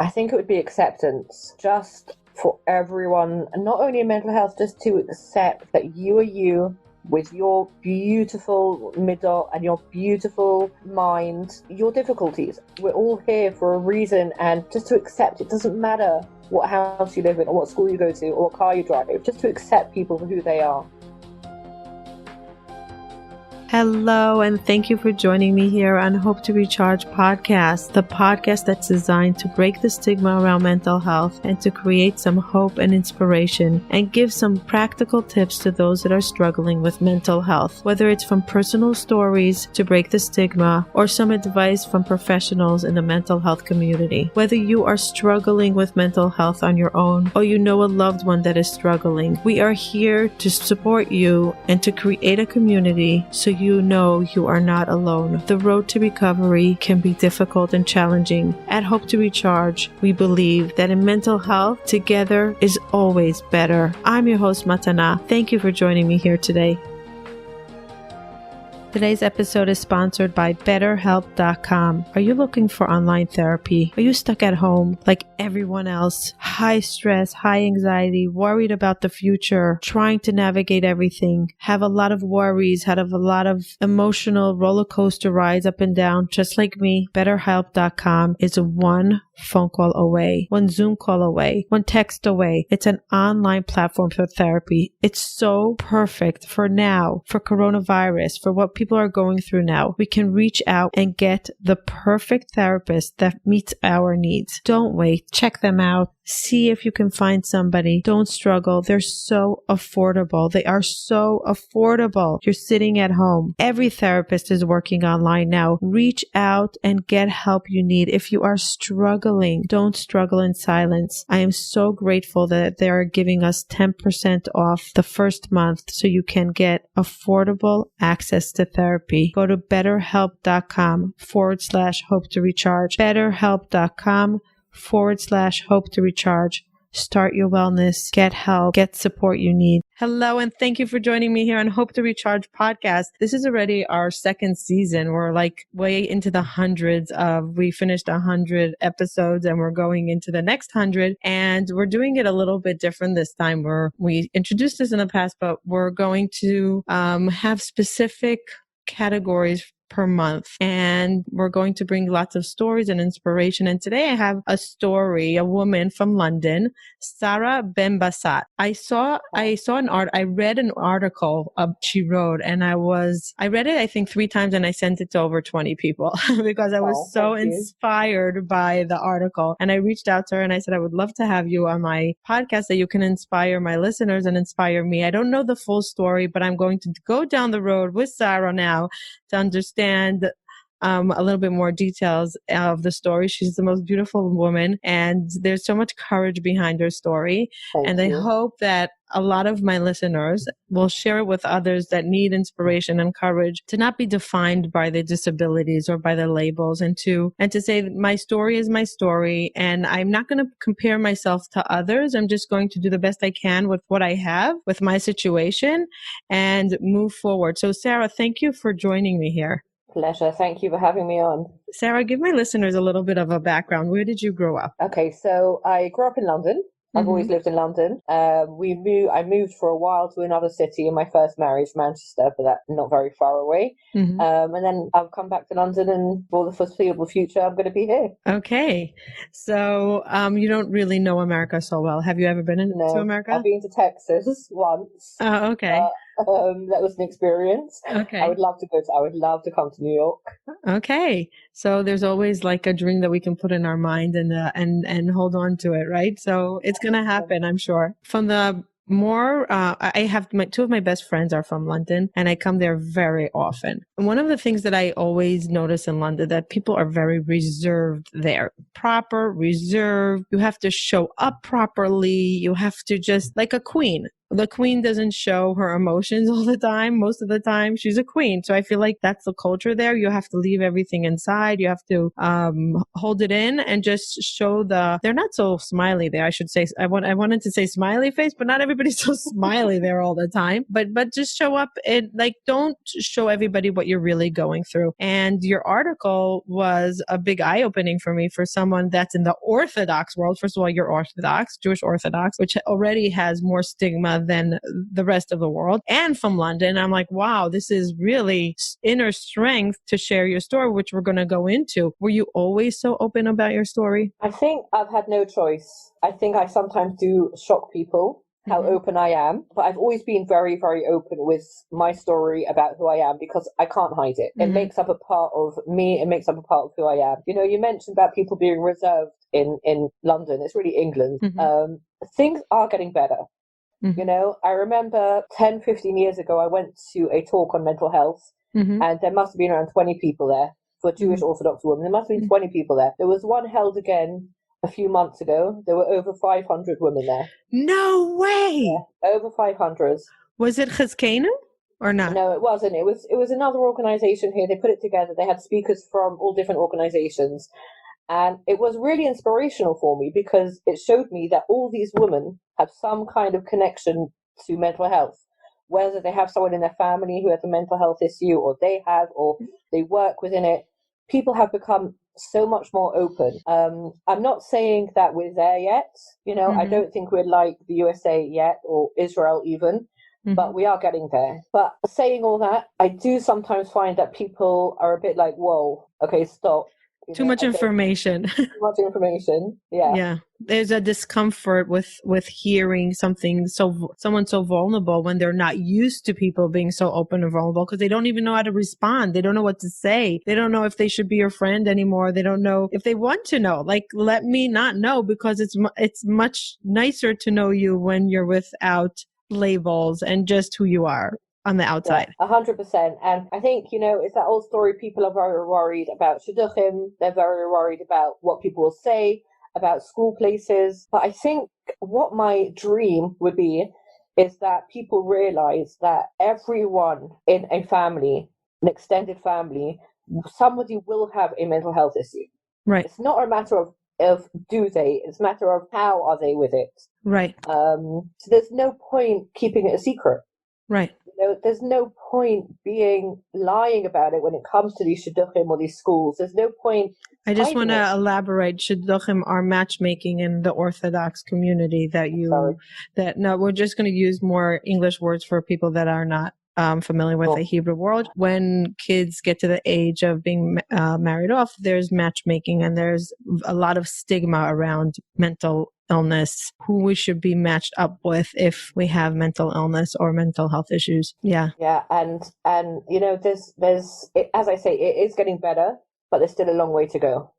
I think it would be acceptance, just for everyone, and not only in mental health, just to accept that you are you with your beautiful middle and your beautiful mind, your difficulties. We're all here for a reason, and just to accept it doesn't matter what house you live in or what school you go to or what car you drive, just to accept people for who they are. Hello, and thank you for joining me here on Hope to Recharge podcast, the podcast that's designed to break the stigma around mental health and to create some hope and inspiration and give some practical tips to those that are struggling with mental health, whether it's from personal stories to break the stigma or some advice from professionals in the mental health community. Whether you are struggling with mental health on your own or you know a loved one that is struggling, we are here to support you and to create a community so you know you are not alone. The road to recovery can be difficult and challenging. At Hope to Recharge, we believe that in mental health, together is always better. I'm your host, Matana. Thank you for joining me here today. Today's episode is sponsored by BetterHelp.com. Are you looking for online therapy? Are you stuck at home like everyone else? High stress, high anxiety, worried about the future, trying to navigate everything, have a lot of worries, have a lot of emotional roller coaster rides up and down, just like me. BetterHelp.com is one phone call away, one Zoom call away, one text away. It's an online platform for therapy. It's so perfect for now, for coronavirus, for what people are going through now. We can reach out and get the perfect therapist that meets our needs. Don't wait. Check them out. See if you can find somebody. Don't struggle. They're so affordable. They are so affordable. You're sitting at home. Every therapist is working online now. Reach out and get help you need. If you are struggling, don't struggle in silence. I am so grateful that they are giving us 10% off the first month so you can get affordable access to therapy. Go to betterhelp.com/hope to recharge. betterhelp.com/hope to recharge. Start your wellness, get help, get support you need. Hello, and thank you for joining me here on Hope to Recharge podcast. This is already our second season. We're like way into the hundreds we finished 100 episodes and we're going into the next 100, and we're doing it a little bit different this time. We introduced this in the past, but we're going to have specific categories per month, and we're going to bring lots of stories and inspiration. And today I have a story, a woman from London, Sara Benbassat. I read an article she wrote, and I read it I think 3 times, and I sent it to over 20 people because I was so inspired by the article. And I reached out to her and I said, I would love to have you on my podcast so you can inspire my listeners and inspire me. I don't know the full story, but I'm going to go down the road with Sara now to understand a little bit more details of the story. She's the most beautiful woman, and there's so much courage behind her story. Thank you. I hope that a lot of my listeners will share it with others that need inspiration and courage to not be defined by their disabilities or by the labels, and to say that my story is my story, and I'm not going to compare myself to others. I'm just going to do the best I can with what I have, with my situation, and move forward. So Sara, thank you for joining me here. Pleasure. Thank you for having me on. Sara, give my listeners a little bit of a background. Where did you grow up? Okay, so I grew up in London. I've always lived in London. I moved for a while to another city in my first marriage, Manchester, but that's not very far away. And then I've come back to London, and for the foreseeable future, I'm going to be here. Okay. So you don't really know America so well. Have you ever been to America? I've been to Texas once. Oh, okay. That was an experience. Okay. I would love to come to New York. Okay. So there's always like a dream that we can put in our mind and hold on to it, right? So it's going to happen, I'm sure. From the I have two of my best friends are from London, and I come there very often. And one of the things that I always notice in London, that people are very reserved there. Proper, reserved. You have to show up properly. You have to just, like a queen. the queen doesn't show her emotions all the time. Most of the time she's a queen. So I feel like that's the culture there. You have to leave everything inside. You have to hold it in and just show they're not so smiley there. I should say, I wanted to say smiley face, but not everybody's so smiley there all the time. But just show up and like, don't show everybody what you're really going through. And your article was a big eye opening for me, for someone that's in the Orthodox world. First of all, you're Orthodox, Jewish Orthodox, which already has more stigma than the rest of the world, and from London. I'm like, wow, this is really inner strength to share your story, which we're going to go into. Were you always so open about your story? I think I've had no choice. I think I sometimes do shock people how open I am, but I've always been very, very open with my story about who I am, because I can't hide it. It makes up a part of me. It makes up a part of who I am. You know, you mentioned about people being reserved in London. It's really England. Things are getting better. You know, I remember 10, 15 years ago, I went to a talk on mental health, and there must have been around 20 people there. For a Jewish Orthodox woman, there must have been 20 people there. There was one held again a few months ago. There were over 500 women there. No way! Yeah, over 500. Was it Chizkenu or not? No, it wasn't. It was another organization here. They put it together. They had speakers from all different organizations. And it was really inspirational for me, because it showed me that all these women have some kind of connection to mental health. Whether they have someone in their family who has a mental health issue, or they have, or they work within it. People have become so much more open. I'm not saying that we're there yet. You know, I don't think we're like the USA yet, or Israel even, but we are getting there. But saying all that, I do sometimes find that people are a bit like, whoa, okay, stop. Too much information. Too much information. Yeah. Yeah. There's a discomfort with hearing someone so vulnerable when they're not used to people being so open and vulnerable, because they don't even know how to respond. They don't know what to say. They don't know if they should be your friend anymore. They don't know if they want to know. Like, let me not know, because it's much nicer to know you when you're without labels and just who you are on the outside. 100%. And I think, you know, it's that old story. People are very worried about shidduchim. They're very worried about what people will say, about school places. But I think what my dream would be is that people realize that everyone in a family, an extended family, somebody will have a mental health issue. Right. It's not a matter of do they, it's a matter of how are they with it. Right. So there's no point keeping it a secret. Right. You know, there's no point lying about it when it comes to these shidduchim or these schools. There's no point. I just want to elaborate. Shidduchim are matchmaking in the Orthodox community we're just going to use more English words for people that are not familiar with the Hebrew world. When kids get to the age of being married off, there's matchmaking, and there's a lot of stigma around mental illness, who we should be matched up with if we have mental illness or mental health issues. Yeah. Yeah. And you know, there's as I say, it is getting better, but there's still a long way to go.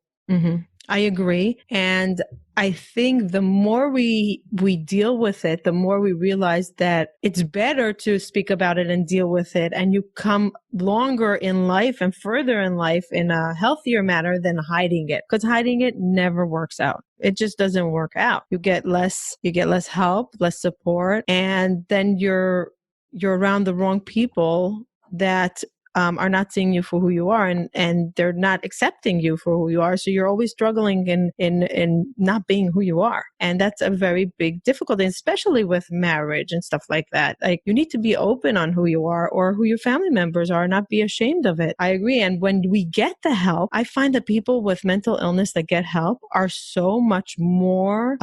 I agree. And I think the more we deal with it, the more we realize that it's better to speak about it and deal with it. And you come longer in life and further in life in a healthier manner than hiding it, because hiding it never works out. It just doesn't work out. You get less help, less support. And then you're around the wrong people that are not seeing you for who you are, and they're not accepting you for who you are. So you're always struggling in not being who you are. And that's a very big difficulty, especially with marriage and stuff like that. Like, you need to be open on who you are or who your family members are, not be ashamed of it. I agree. And when we get the help, I find that people with mental illness that get help are so much more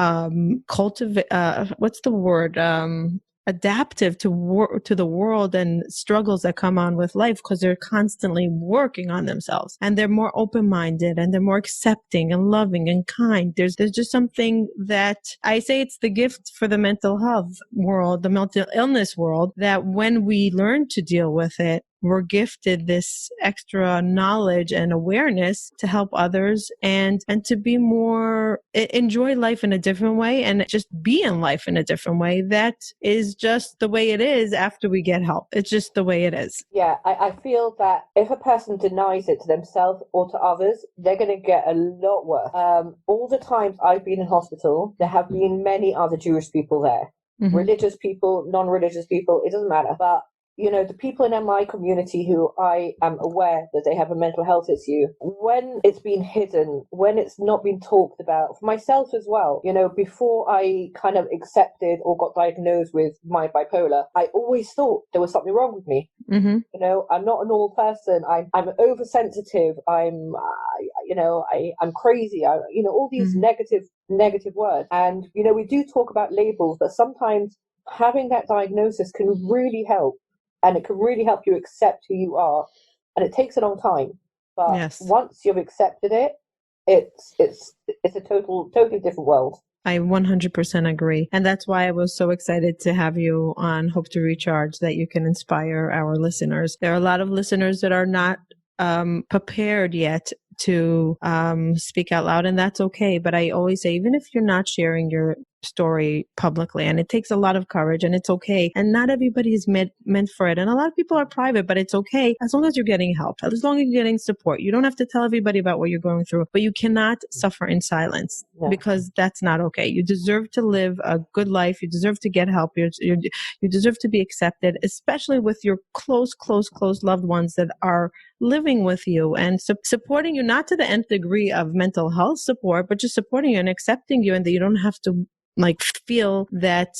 adaptive to the world and struggles that come on with life, because they're constantly working on themselves, and they're more open-minded, and they're more accepting and loving and kind. There's just something that I say, it's the gift for the mental health world, the mental illness world, that when we learn to deal with it, we're gifted this extra knowledge and awareness to help others and to be more, enjoy life in a different way, and just be in life in a different way. That is just the way it is after we get help. It's just the way it is. Yeah, I feel that if a person denies it to themselves or to others, they're going to get a lot worse. All the times I've been in hospital, there have been many other Jewish people there. religious people, non-religious people, it doesn't matter. But the people in my community who I am aware that they have a mental health issue, when it's been hidden, when it's not been talked about, for myself as well, before I kind of accepted or got diagnosed with my bipolar, I always thought there was something wrong with me. I'm not a normal person. I'm oversensitive. I'm crazy. All these negative words. And, we do talk about labels, but sometimes having that diagnosis can really help. And it can really help you accept who you are. And it takes a long time. But once you've accepted it, it's a totally different world. I 100% agree. And that's why I was so excited to have you on Hope to Recharge, that you can inspire our listeners. There are a lot of listeners that are not prepared yet to speak out loud, and that's okay. But I always say, even if you're not sharing your story publicly, and it takes a lot of courage, and it's okay, and not everybody is meant for it, and a lot of people are private, but it's okay as long as you're getting help, as long as you're getting support. You don't have to tell everybody about what you're going through, but you cannot suffer in silence, because that's not okay. You deserve to live a good life. You deserve to get help. You deserve to be accepted, especially with your close loved ones that are living with you and supporting you, not to the nth degree of mental health support, but just supporting you and accepting you, and that you don't have to feel that,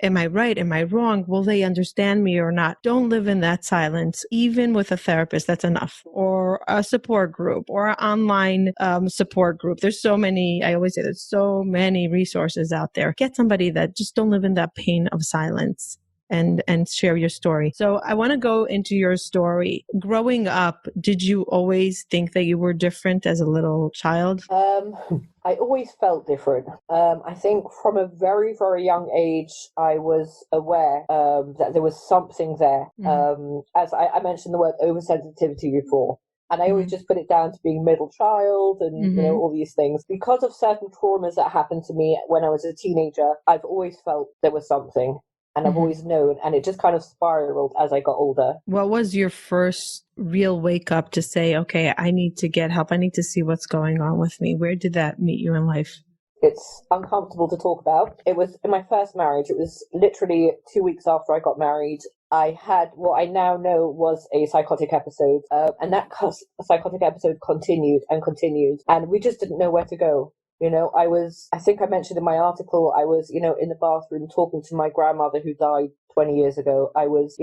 am I right? Am I wrong? Will they understand me or not? Don't live in that silence. Even with a therapist, that's enough. Or a support group, or an online support group. There's so many, I always say there's so many resources out there. Get somebody that just don't live in that pain of silence. And share your story. So I want to go into your story. Growing up, did you always think that you were different as a little child? I always felt different. I think from a very, very young age, I was aware that there was something there. As I mentioned the word oversensitivity before. And I always just put it down to being middle child and, all these things. Because of certain traumas that happened to me when I was a teenager, I've always felt there was something. And I've always known, and it just kind of spiraled as I got older. What was your first real wake up to say, okay, I need to get help. I need to see what's going on with me? Where did that meet you in life? It's uncomfortable to talk about. It was in my first marriage. It was literally 2 weeks after I got married. I had what I now know was a psychotic episode. And that psychotic episode continued, and we just didn't know where to go. I think I mentioned in my article, I was, in the bathroom talking to my grandmother who died 20 years ago. I was,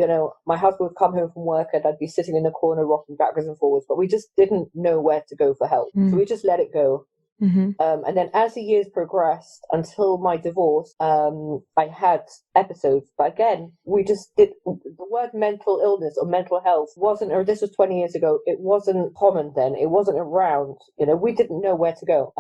my husband would come home from work and I'd be sitting in the corner rocking backwards and forwards, but we just didn't know where to go for help. So we just let it go. And then as the years progressed until my divorce, I had episodes. But again, we just did, the word mental illness or mental health wasn't, or this was 20 years ago, it wasn't common then. It wasn't around. We didn't know where to go.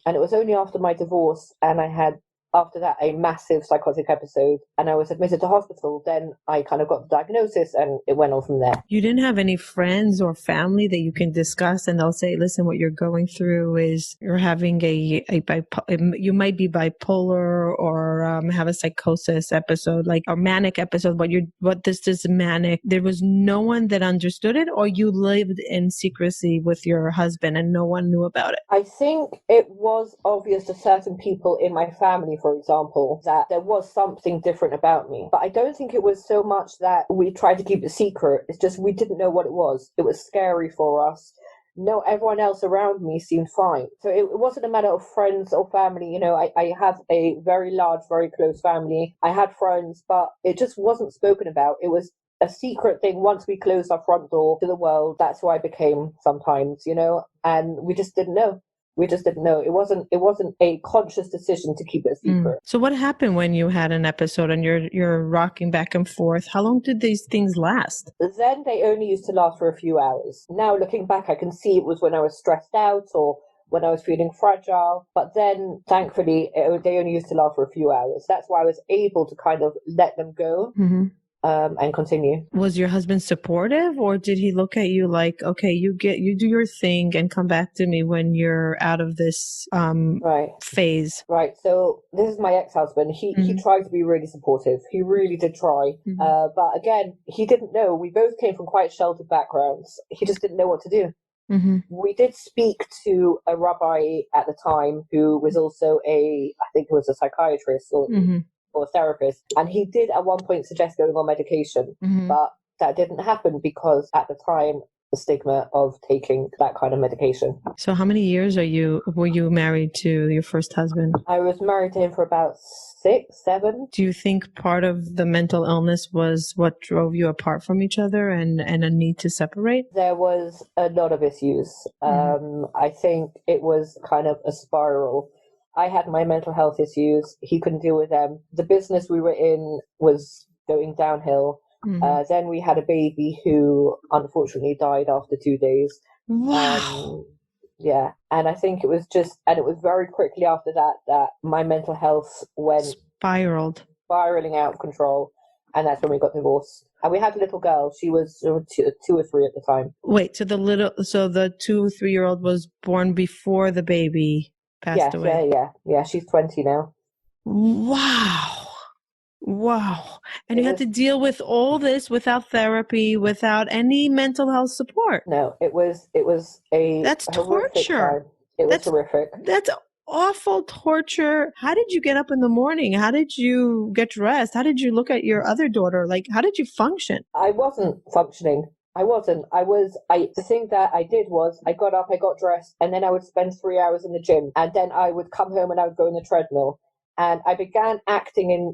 And it was only after my divorce and I had, after that, a massive psychotic episode and I was admitted to hospital, then I kind of got the diagnosis and it went on from there. You didn't have any friends or family that you can discuss and they'll say, listen, what you're going through is you're having you might be bipolar or have a psychosis episode, like a manic episode, what this is manic. There was no one that understood it, or you lived in secrecy with your husband and no one knew about it? I think it was obvious to certain people in my family, for example, that there was something different about me. But I don't think it was so much that we tried to keep it secret. It's just we didn't know what it was. It was scary for us. No, everyone else around me seemed fine. So it wasn't a matter of friends or family. I have a very large, very close family. I had friends, but it just wasn't spoken about. It was a secret thing. Once we closed our front door to the world, that's who I became sometimes, and we just didn't know. We just didn't know. It wasn't a conscious decision to keep it a secret. So what happened when you had an episode and you're rocking back and forth? How long did these things last? Then they only used to last for a few hours. Now looking back, I can see it was when I was stressed out or when I was feeling fragile. But then, thankfully, they only used to last for a few hours. That's why I was able to kind of let them go. And continue. Was your husband supportive, or did he look at you like, okay, you do your thing and come back to me when you're out of this phase? Right. So this is my ex-husband. He tried to be really supportive. He really did try. But again, he didn't know. We both came from quite sheltered backgrounds. He just didn't know what to do. We did speak to a rabbi at the time who was also I think he was a psychiatrist, or or a therapist. And he did at one point suggest going on medication, but that didn't happen because at the time, the stigma of taking that kind of medication. So how many years were you married to your first husband? I was married to him for about 6, 7. Do you think part of the mental illness was what drove you apart from each other and a need to separate? There was a lot of issues. I think it was kind of a spiral. I had my mental health issues. He couldn't deal with them. The business we were in was going downhill. Then we had a baby who unfortunately died after 2 days. Wow. Yeah. And I think it was very quickly after that my mental health went spiraling out of control. And that's when we got divorced. And we had a little girl. She was 2 or 3 at the time. Wait, so the 2 or 3-year-old was born before the baby passed away? Yeah. She's 20 now. Wow. And you had to deal with all this without therapy, without any mental health support. No, it was a That's torture. It was horrific. That's awful torture. How did you get up in the morning? How did you get dressed? How did you look at your other daughter? Like, how did you function? I wasn't functioning. The thing that I did was I got up, I got dressed, and then I would spend 3 hours in the gym. And then I would come home and I would go on the treadmill. And I began acting in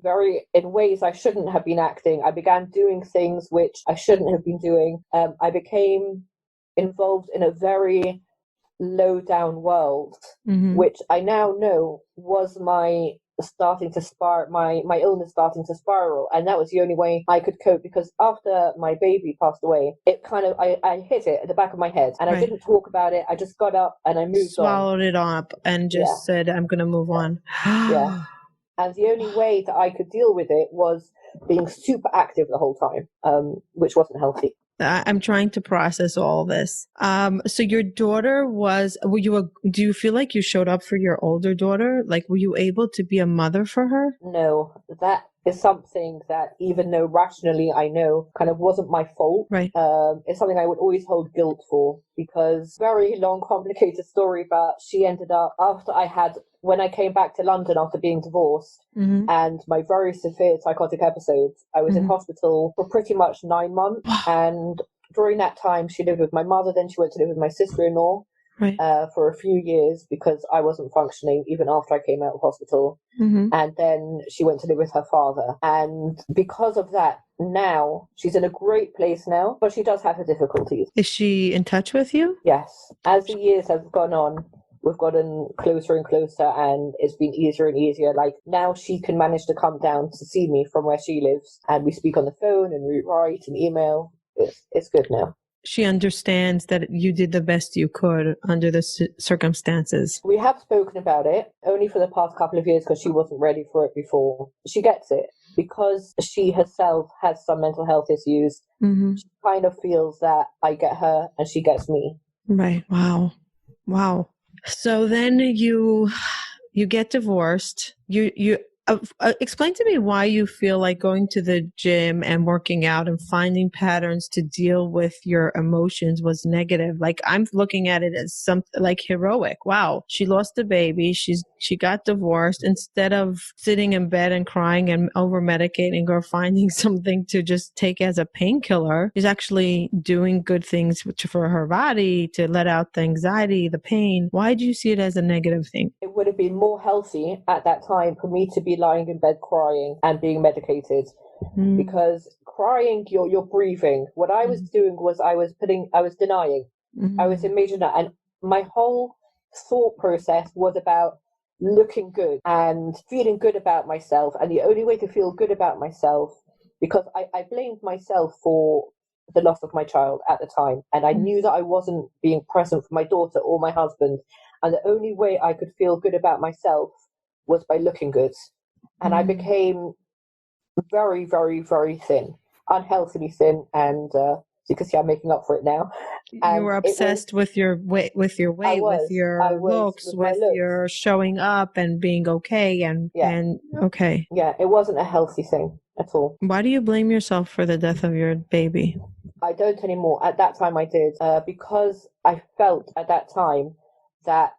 ways I shouldn't have been acting. I began doing things which I shouldn't have been doing. I became involved in a very low down world, which I now know was my illness starting to spiral. And that was the only way I could cope, because after my baby passed away, it kind of, I hit it at the back of my head, and I didn't talk about it. I just got up and I swallowed it up and just said, I'm going to move on. Yeah. And the only way that I could deal with it was being super active the whole time, which wasn't healthy. I'm trying to process all this. So your daughter do you feel like you showed up for your older daughter? Like, were you able to be a mother for her? No, that is something that, even though rationally I know kind of wasn't my fault, right? It's something I would always hold guilt for, because very long, complicated story, but she ended up, when I came back to London after being divorced and my very severe psychotic episodes, I was in hospital for pretty much 9 months. And during that time, she lived with my mother. Then she went to live with my sister-in-law for a few years, because I wasn't functioning even after I came out of hospital. And then she went to live with her father. And because of that, now she's in a great place now, but she does have her difficulties. Is she in touch with you? Yes. As the years have gone on, we've gotten closer and closer, and it's been easier and easier. Like, now she can manage to come down to see me from where she lives, and we speak on the phone and we write and email. It's good now. She understands that you did the best you could under the circumstances. We have spoken about it, only for the past couple of years, because she wasn't ready for it before. She gets it. Because she herself has some mental health issues, she kind of feels that I get her and she gets me. Right. Wow. So then you get divorced. You explain to me why you feel like going to the gym and working out and finding patterns to deal with your emotions was negative. Like, I'm looking at it as something like heroic. Wow, she lost a baby. She got divorced. Instead of sitting in bed and crying and over medicating or finding something to just take as a painkiller, she's actually doing good things for her body to let out the anxiety, the pain. Why do you see it as a negative thing? It would have been more healthy at that time for me to be lying in bed crying and being medicated, because crying, you're breathing. What I was doing was I was denying. I was in major denial, and my whole thought process was about looking good and feeling good about myself. And the only way to feel good about myself, because I blamed myself for the loss of my child at the time, and I knew that I wasn't being present for my daughter or my husband, and the only way I could feel good about myself was by looking good. And I became very, very, very thin, unhealthily thin, and you can see I'm making up for it now. And you were obsessed with your weight, with your looks, with your showing up and being okay, and okay. Yeah, it wasn't a healthy thing at all. Why do you blame yourself for the death of your baby? I don't anymore. At that time I did, because I felt at that time that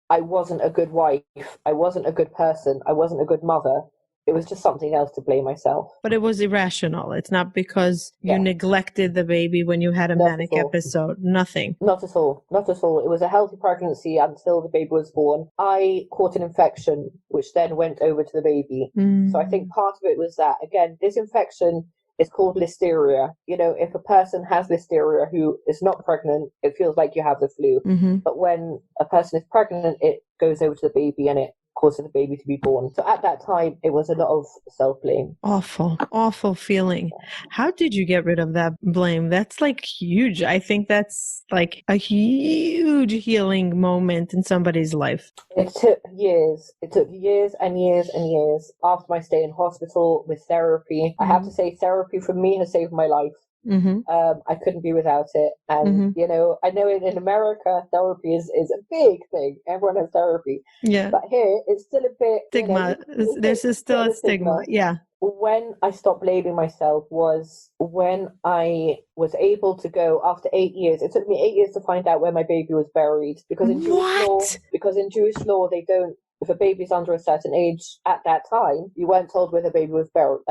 I wasn't a good wife, I wasn't a good person, I wasn't a good mother, it was just something else to blame myself. But it was irrational. It's not because you Yeah. neglected the baby when you had a Not manic at all. episode. Nothing. Not at all. Not at all. It was a healthy pregnancy until the baby was born. I caught an infection, which then went over to the baby. So I think part of it was that. Again, this infection is called listeria. You know, if a person has listeria who is not pregnant, it feels like you have the flu. Mm-hmm. But when a person is pregnant, it goes over to the baby and it causes the baby to be born. So at that time, it was a lot of self-blame. Awful feeling. How did you get rid of that blame? That's like huge. I think that's like a huge healing moment in somebody's life. It took years. It took years and years and years after my stay in hospital with therapy. I have to say, therapy for me has saved my life. Mm-hmm. I couldn't be without it. And, you know, I know in America, therapy is a big thing. Everyone has therapy. Yeah. But here, it's still a bit... Stigma. You know, There's still a stigma. Yeah. When I stopped blaming myself was when I was able to go after 8 years. It took me 8 years to find out where my baby was buried. Because in Jewish law, they don't... If a baby's under a certain age at that time, you weren't told where the baby was buried.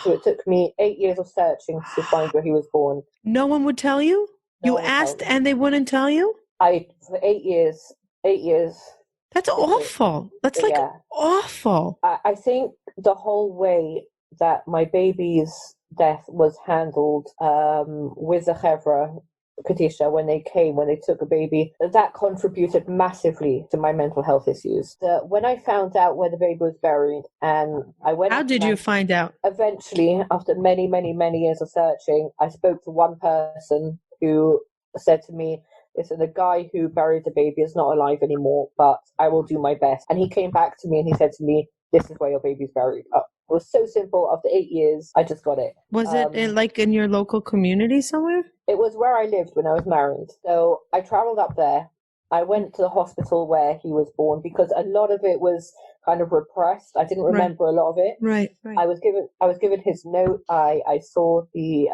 So it took me 8 years of searching to find where he was born. No one would tell you? You asked and they wouldn't tell you? For 8 years. That's awful. That's like awful. I think the whole way that my baby's death was handled with the Chevra, Katisha, when they took a baby, that contributed massively to my mental health issues. When I found out where the baby was buried, and I went... How did you find out? Eventually, after many, many, many years of searching, I spoke to one person who said to me, listen, the guy who buried the baby is not alive anymore, but I will do my best. And he came back to me and he said to me, this is where your baby's buried. It was so simple. After 8 years, I just got it. Was it in your local community somewhere? It was where I lived when I was married. So I traveled up there. I went to the hospital where he was born because a lot of it was kind of repressed. I didn't remember a lot of it. Right. I was given his note. I saw the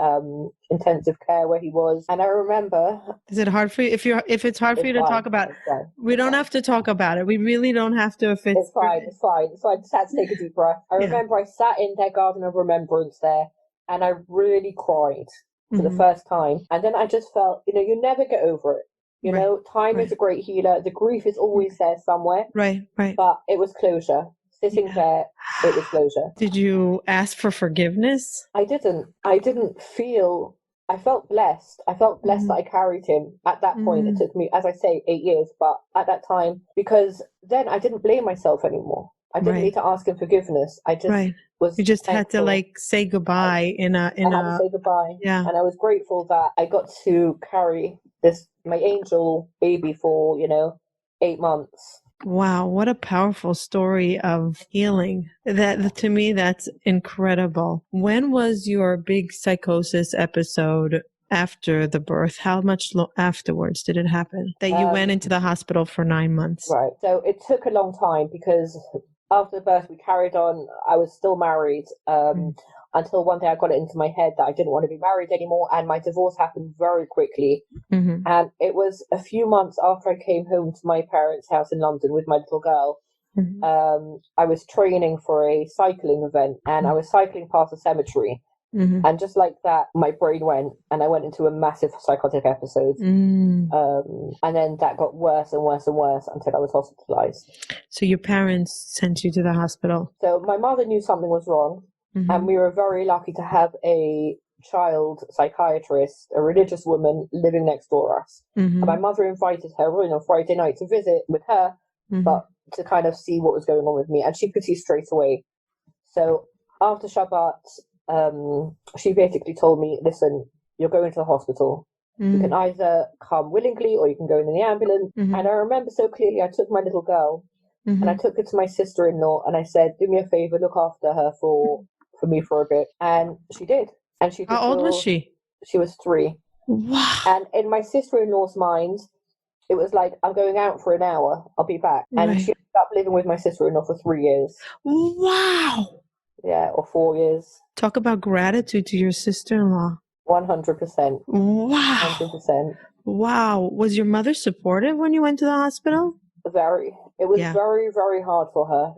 intensive care where he was, and I remember. Is it hard for you? If it's hard for you to talk about it, we don't have to talk about it. We really don't have to. It's fine. So I just had to take a deep breath. I remember I sat in their garden of remembrance there, and I really cried for the first time. And then I just felt, you never get over it. You know, time is a great healer. The grief is always there somewhere. Right. But it was closure. Sitting there, it was closure. Did you ask for forgiveness? I didn't feel... I felt blessed. I felt blessed that I carried him at that point. It took me, as I say, 8 years. But at that time, because then I didn't blame myself anymore. I didn't need to ask him forgiveness. I just was... You just thankful. had to say goodbye I had to say goodbye. Yeah. And I was grateful that I got to carry my angel baby for 8 months. Wow, what a powerful story of healing. That to me, that's incredible. When was your big psychosis episode after the birth? How much afterwards did it happen that you went into the hospital for 9 months? Right. So it took a long time because after the birth we carried on. I was still married until one day I got it into my head that I didn't want to be married anymore, and my divorce happened very quickly. And it was a few months after I came home to my parents' house in London with my little girl. I was training for a cycling event, and I was cycling past a cemetery. And just like that, my brain went, and I went into a massive psychotic episode. And then that got worse and worse and worse until I was hospitalized. So your parents sent you to the hospital? So my mother knew something was wrong. And we were very lucky to have a child psychiatrist, a religious woman living next door to us. And my mother invited her on Friday night to visit with her, but to kind of see what was going on with me. And she could see straight away. So after Shabbat, she basically told me, listen, you're going to the hospital. You can either come willingly or you can go in the ambulance. And I remember so clearly, I took my little girl and I took her to my sister-in-law and I said, do me a favor, look after her for me for a bit. And she did. And she did. How old was she? She was 3. Wow. And in my sister-in-law's mind, it was like, I'm going out for an hour, I'll be back. And she ended up living with my sister-in-law for 3 years. Wow. Yeah, or 4 years. Talk about gratitude to your sister-in-law. 100%. Wow. 100%. Wow. Was your mother supportive when you went to the hospital? Very. It was Yeah. very, very hard for her.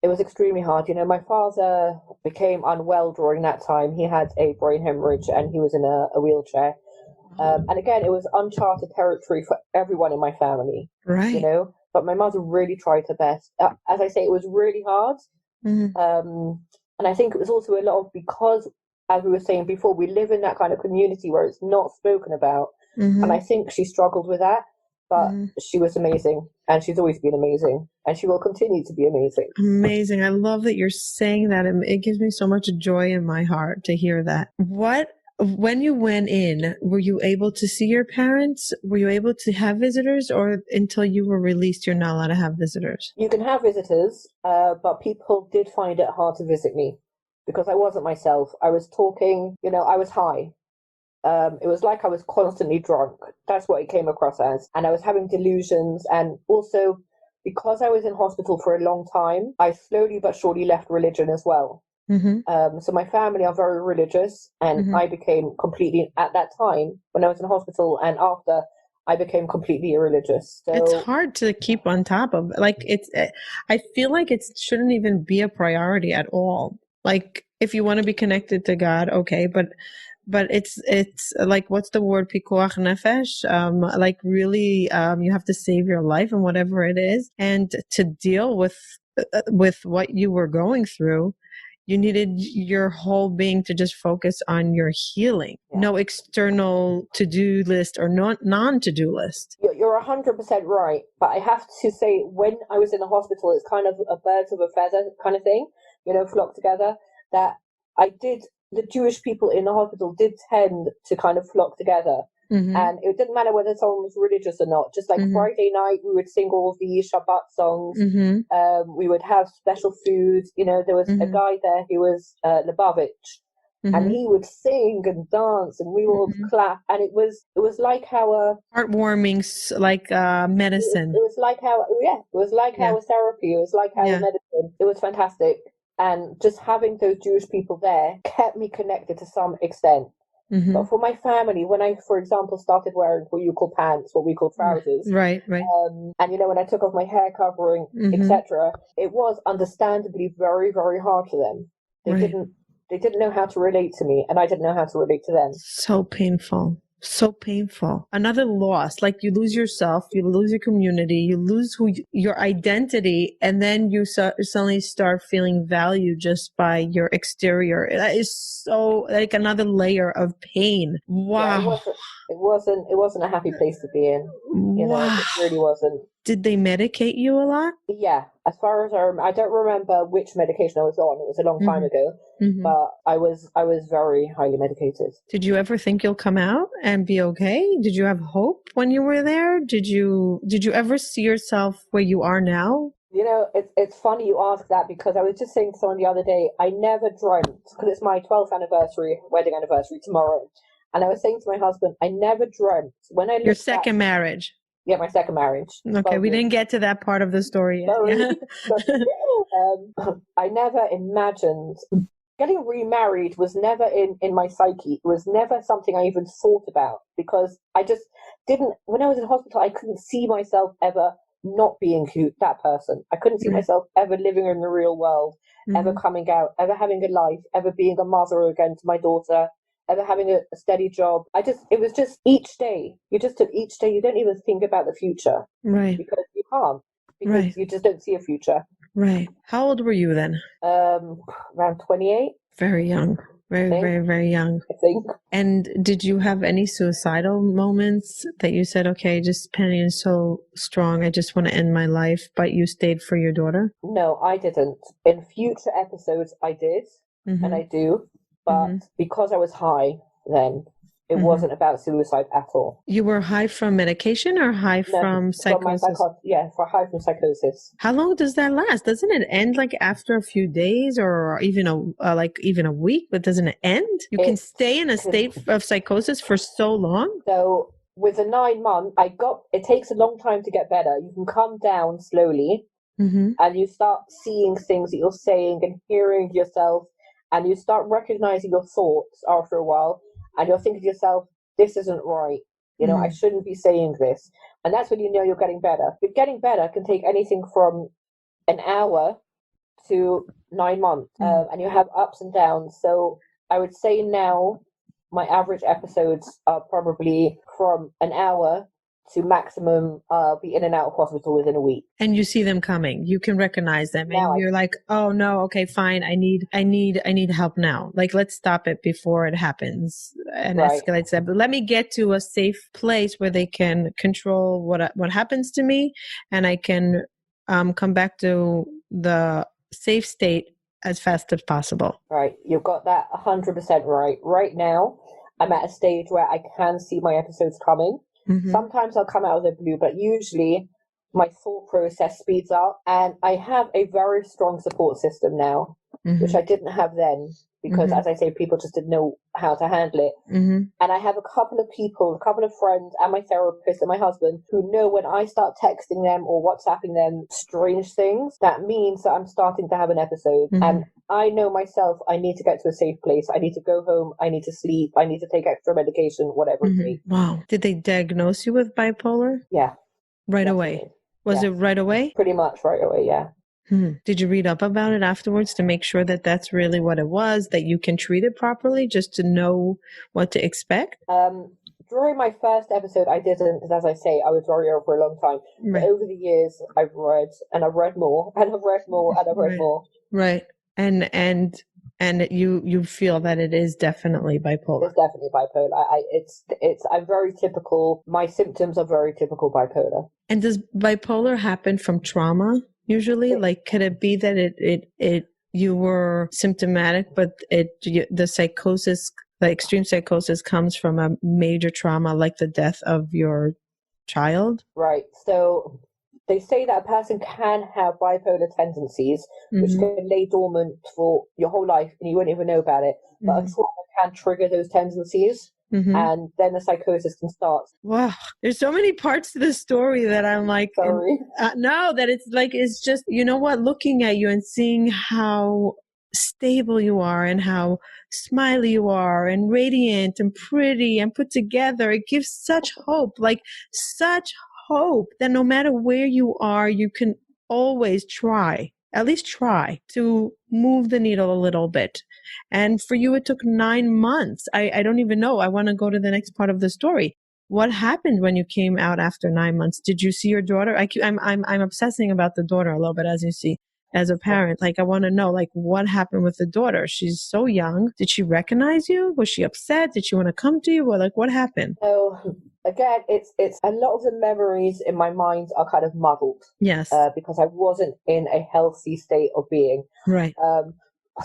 It was extremely hard. You know, my father became unwell during that time. He had a brain hemorrhage and he was in a wheelchair. And again, it was uncharted territory for everyone in my family, Right. you know. But my mother really tried her best. As I say, it was really hard. And I think it was also a lot of because, as we were saying before, we live in that kind of community where it's not spoken about. And I think she struggled with that. But she was amazing, and she's always been amazing, and she will continue to be amazing. Amazing. I love that you're saying that. It gives me so much joy in my heart to hear that. When you went in, were you able to see your parents? Were you able to have visitors, or until you were released, you're not allowed to have visitors? You can have visitors, but people did find it hard to visit me because I wasn't myself. I was talking, you know, I was high. It was like I was constantly drunk. That's what it came across as. And I was having delusions. And also, because I was in hospital for a long time, I slowly but surely left religion as well. So my family are very religious. And I became completely, at that time, when I was in hospital and after, I became completely irreligious. So it's hard to keep on top of. Like, I feel like it shouldn't even be a priority at all. Like, if you want to be connected to God, okay, but it's like, what's the word? Pikuach nefesh. Like, really, you have to save your life and whatever it is, and to deal with what you were going through. You needed your whole being to just focus on your healing. Yeah. No external to-do list or non-to-do list. You're 100% right. But I have to say, when I was in the hospital, it's kind of a birds of a feather kind of thing, you know, flock together. That the Jewish people in the hospital did tend to kind of flock together. And it didn't matter whether someone was religious or not. Just like Friday night, we would sing all the Shabbat songs. We would have special food. You know, there was a guy there who was Lubavitch, and he would sing and dance, and we would clap. And it was like how heartwarming, like medicine. It was like how it was like how a therapy. It was like how a medicine. It was fantastic. And just having those Jewish people there kept me connected to some extent. But for my family, when I, for example, started wearing what you call pants, what we call trousers, right, and you know, when I took off my hair covering, etc., it was understandably very, very hard for them. They didn't know how to relate to me, and I didn't know how to relate to them. So painful. So painful. Another loss, like you lose yourself, you lose your community, you lose your identity, and then you suddenly start feeling value just by your exterior. That is so, like, another layer of pain. Wow. Yeah, it wasn't a happy place to be in. You know, it really wasn't. Did they medicate you a lot? Yeah, as far as I don't remember which medication I was on. It was a long time ago, but I was very highly medicated. Did you ever think you'll come out and be okay? Did you have hope when you were there? Did you ever see yourself where you are now? You know, it's funny you ask that, because I was just saying to someone the other day, I never dreamt, because it's my 12th wedding anniversary tomorrow, and I was saying to my husband, I never dreamt when I looked Your second marriage. Yeah, my second marriage. Okay, we didn't get to that part of the story yet. Sorry. I never imagined getting remarried. Was never in my psyche. It was never something I even thought about, because I just didn't. When I was in hospital, I couldn't see myself ever not being that person. I couldn't see myself ever living in the real world, ever coming out, ever having a life, ever being a mother again to my daughter, ever having a steady job. It was just each day. You just took each day. You don't even think about the future. Right. Because you can't. Because you just don't see a future. Right. How old were you then? Around 28. Very young. Very, very, very young. I think. And did you have any suicidal moments that you said, okay, just Penny is so strong, I just want to end my life, but you stayed for your daughter? No, I didn't. In future episodes, I did, and I do. But because I was high then, it wasn't about suicide at all. You were high from medication or high from psychosis? High from psychosis. How long does that last? Doesn't it end like after a few days or even a week? But doesn't it end? You can stay in a state of psychosis for so long? So with the 9 months, it takes a long time to get better. You can come down slowly, and you start seeing things that you're saying and hearing yourself, and you start recognizing your thoughts after a while. And you're thinking to yourself, this isn't right. I shouldn't be saying this. And that's when you know you're getting better. But getting better can take anything from an hour to 9 months, and you have ups and downs. So I would say now my average episodes are probably from an hour to maximum be in and out of hospital within a week. And you see them coming. You can recognize them, and you're like, "Oh no, okay, fine. I need help now. Like, let's stop it before it happens and escalates that. But let me get to a safe place where they can control what happens to me, and I can come back to the safe state as fast as possible." Right, you've got that 100% right. Right now, I'm at a stage where I can see my episodes coming. Sometimes I'll come out of the blue, but usually my thought process speeds up, and I have a very strong support system now, which I didn't have then, because as I say, people just didn't know how to handle it. And I have a couple of friends and my therapist and my husband who know when I start texting them or WhatsApping them strange things, that means that I'm starting to have an episode. And I know myself, I need to get to a safe place. I need to go home. I need to sleep. I need to take extra medication, whatever it takes. Wow. Did they diagnose you with bipolar? Yeah. Right away? Was it right away? Pretty much right away, yeah. Did you read up about it afterwards to make sure that that's really what it was, that you can treat it properly, just to know what to expect? During my first episode, I didn't, because as I say, I was very ill for a long time. But over the years, I've read, and I've read more, and I've read more, and I've read more. Right. And you feel that it is definitely bipolar. It's definitely bipolar. I'm very typical. My symptoms are very typical bipolar. And does bipolar happen from trauma usually? Like, could it be that it you were symptomatic, but the psychosis, the extreme psychosis, comes from a major trauma, like the death of your child? Right. So they say that a person can have bipolar tendencies, which can lay dormant for your whole life and you wouldn't even know about it. But a trauma can trigger those tendencies. And then the psychosis can start. Wow. There's so many parts to the story that I'm like, no, that it's just, you know what, looking at you and seeing how stable you are and how smiley you are and radiant and pretty and put together, it gives such hope, such hope that no matter where you are, you can always at least try to move the needle a little bit. And for you, it took 9 months. I don't even know. I want to go to the next part of the story. What happened when you came out after 9 months? Did you see your daughter? I'm obsessing about the daughter a little bit, as you see, as a parent. Like, I want to know, what happened with the daughter? She's so young. Did she recognize you? Was she upset? Did she want to come to you? Or what happened? Oh, again, it's a lot of the memories in my mind are kind of muddled. Yes. Because I wasn't in a healthy state of being. Right.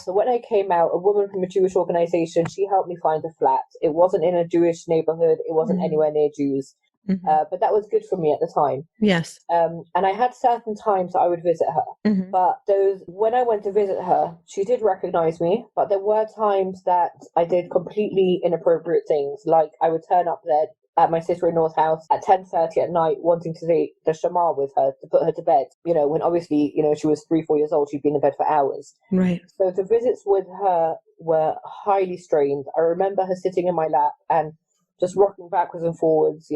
So when I came out, a woman from a Jewish organization, she helped me find a flat. It wasn't in a Jewish neighborhood. It wasn't anywhere near Jews. But that was good for me at the time. Yes. And I had certain times that I would visit her. But when I went to visit her, she did recognize me. But there were times that I did completely inappropriate things. Like, I would turn up there at my sister-in-law's house at 10:30 at night, wanting to say the Shema with her to put her to bed. When obviously, she was 3-4 years old, she'd been in bed for hours. Right. So the visits with her were highly strained. I remember her sitting in my lap and just rocking backwards and forwards,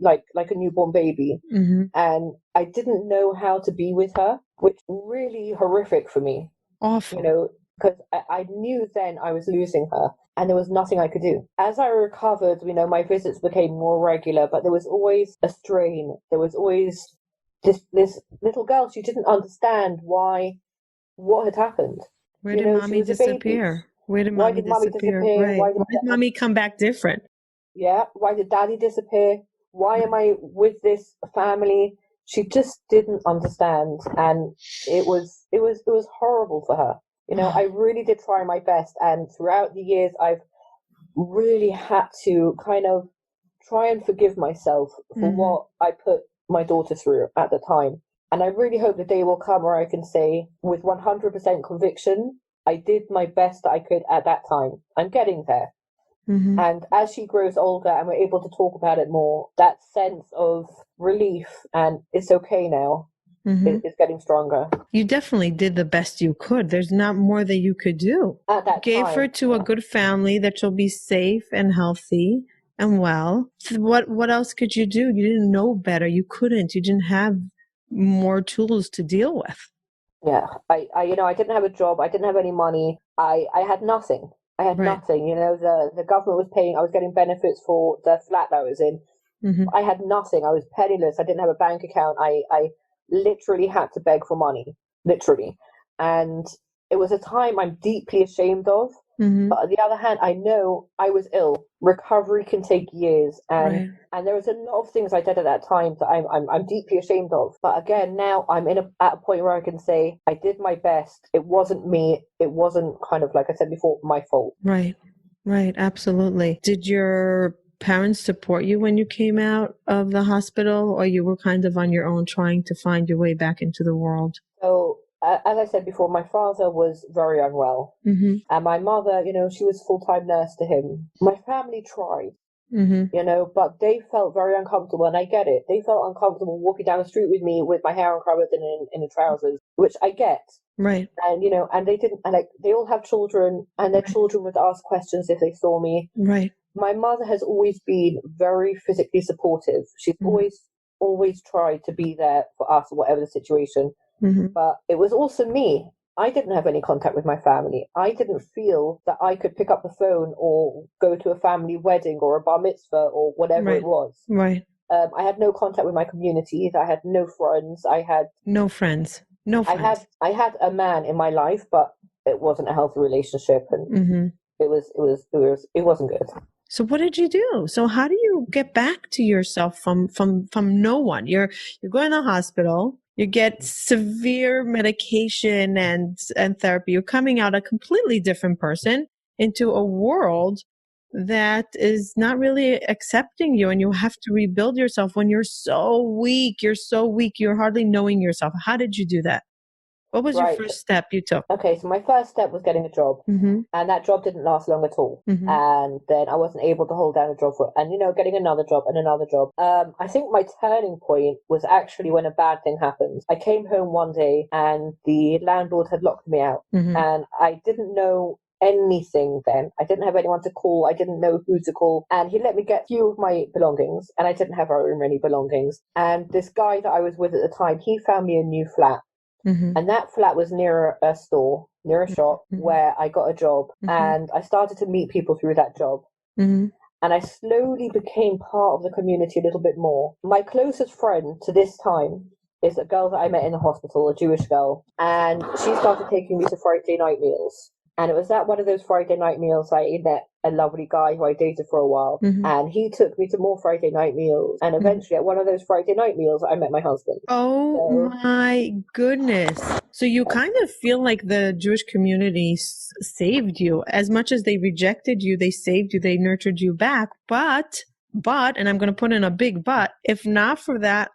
like a newborn baby. And I didn't know how to be with her, which was really horrific for me. Awful. Because I knew then I was losing her. And there was nothing I could do. As I recovered, my visits became more regular, but there was always a strain. There was always this little girl. She didn't understand what had happened. Where did mommy disappear? Why did mommy disappear? Right. Why did mommy come back different? Yeah. Why did daddy disappear? Why am I with this family? She just didn't understand. And it was horrible for her. I really did try my best, and throughout the years, I've really had to kind of try and forgive myself for what I put my daughter through at the time. And I really hope the day will come where I can say with 100% conviction, I did my best that I could at that time. I'm getting there. And as she grows older and we're able to talk about it more, that sense of relief and it's okay now. It's getting stronger. You definitely did the best you could. There's not more that you could do. At that Gave time, her to a good family that she'll be safe and healthy and well. What else could you do? You didn't know better. You couldn't. You didn't have more tools to deal with. Yeah, I didn't have a job. I didn't have any money. I had nothing. I had Right. nothing. The government was paying. I was getting benefits for the flat that I was in. Mm-hmm. I had nothing. I was penniless. I didn't have a bank account. I literally had to beg for money, literally. And it was a time I'm deeply ashamed of. Mm-hmm. But on the other hand, I know I was ill. Recovery can take years, and Right. and there was a lot of things I did at that time that I'm deeply ashamed of. But again, now I'm at a point where I can say I did my best. It wasn't me. It wasn't, kind of like I said before, my fault. Right. Right. Absolutely. Did your parents support you when you came out of the hospital, or you were kind of on your own trying to find your way back into the world? So, as I said before, my father was very unwell. Mm-hmm. And my mother, she was full-time nurse to him. My family tried, Mm-hmm. but they felt very uncomfortable, and I get it. They felt uncomfortable walking down the street with me with my hair uncovered and in the trousers, which I get. Right. And, and they didn't, and like, they all have children, and their children would ask questions if they saw me. Right. My mother has always been very physically supportive. She's Mm-hmm. always tried to be there for us, whatever the situation. Mm-hmm. But it was also me. I didn't have any contact with my family. I didn't feel that I could pick up the phone or go to a family wedding or a bar mitzvah or whatever it was. Right. I had no contact with my communities. I had no friends. I had no friends. No friends. I had a man in my life, but it wasn't a healthy relationship, and Mm-hmm. it wasn't good. So what did you do? So how do you get back to yourself from no one? You're going to the hospital. You get severe medication and therapy. You're coming out a completely different person into a world that is not really accepting you, and you have to rebuild yourself when you're so weak. You're so weak. You're hardly knowing yourself. How did you do that? What was your first step you took? Okay, so my first step was getting a job, Mm-hmm. and that job didn't last long at all. Mm-hmm. And then I wasn't able to hold down a job and getting another job and another job. I think my turning point was actually when a bad thing happened. I came home one day and the landlord had locked me out, Mm-hmm. and I didn't know anything then. I didn't have anyone to call. I didn't know who to call. And he let me get a few of my belongings, and I didn't have very many belongings. And this guy that I was with at the time, he found me a new flat. Mm-hmm. And that flat was near a store, near a shop, Mm-hmm. where I got a job. Mm-hmm. And I started to meet people through that job. Mm-hmm. And I slowly became part of the community a little bit more. My closest friend to this time is a girl that I met in the hospital, a Jewish girl. And she started taking me to Friday night meals. And it was at one of those Friday night meals I met a lovely guy who I dated for a while. Mm-hmm. And he took me to more Friday night meals. And eventually at one of those Friday night meals, I met my husband. Oh my goodness. So you kind of feel like the Jewish community saved you. As much as they rejected you, they saved you, they nurtured you back. But, and I'm going to put in a big but, if not for that